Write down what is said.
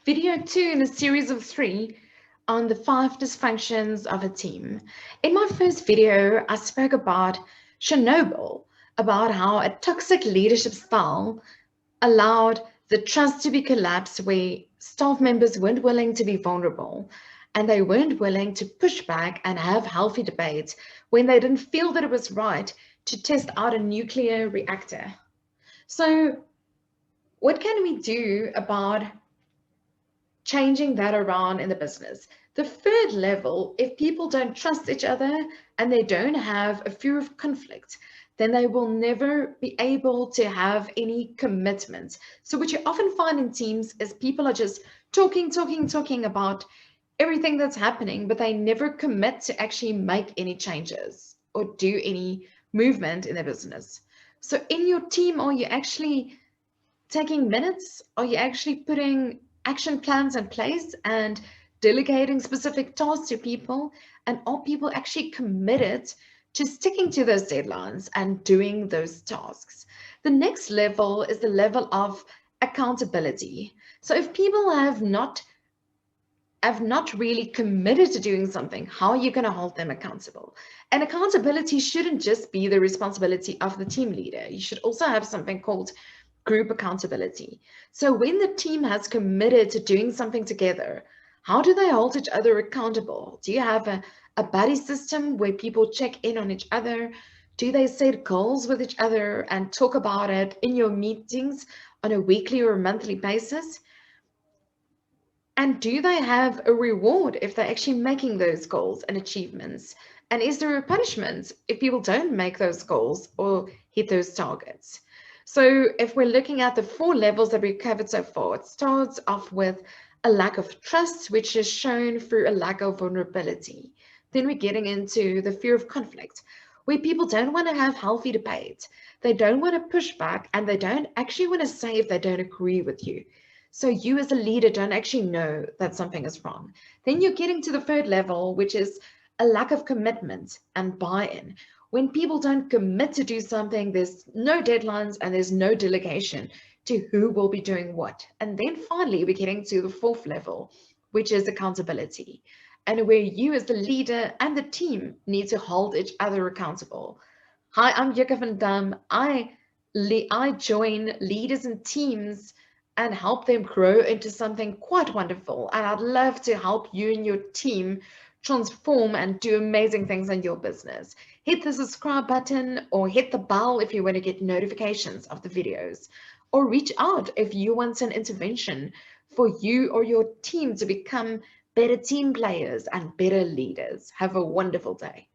Video 2 in a series of 3 on the 5 dysfunctions of a team. In my first video, I spoke about Chernobyl, about how a toxic leadership style allowed the trust to be collapsed, where staff members weren't willing to be vulnerable and they weren't willing to push back and have healthy debates when they didn't feel that it was right to test out a nuclear reactor. So, what can we do about changing that around in the business? The third level, if people don't trust each other and they don't have a fear of conflict, then they will never be able to have any commitment. So what you often find in teams is people are just talking about everything that's happening, but they never commit to actually make any changes or do any movement in their business. So in your team, are you actually taking minutes? Are you actually putting action plans in place and delegating specific tasks to people? And are people actually committed to sticking to those deadlines and doing those tasks? The next level is the level of accountability. So if people have not really committed to doing something, how are you going to hold them accountable? And accountability shouldn't just be the responsibility of the team leader. You should also have something called group accountability. So when the team has committed to doing something together, how do they hold each other accountable? Do you have a buddy system where people check in on each other? Do they set goals with each other and talk about it in your meetings on a weekly or monthly basis? And do they have a reward if they're actually making those goals and achievements? And is there a punishment if people don't make those goals or hit those targets? So if we're looking at the 4 levels that we've covered so far, it starts off with a lack of trust, which is shown through a lack of vulnerability. Then we're getting into the fear of conflict, where people don't want to have healthy debate. They don't want to push back, and they don't actually want to say if they don't agree with you. So you as a leader don't actually know that something is wrong. Then you're getting to the third level, which is a lack of commitment and buy-in. When people don't commit to do something, there's no deadlines and there's no delegation to who will be doing what. And then finally, we're getting to the fourth level, which is accountability, and where you as the leader and the team need to hold each other accountable. Hi, I'm Jukka van Dam. I join leaders and teams and help them grow into something quite wonderful. And I'd love to help you and your team transform and do amazing things in your business. Hit the subscribe button or hit the bell if you want to get notifications of the videos, or reach out if you want an intervention for you or your team to become better team players and better leaders. Have a wonderful day.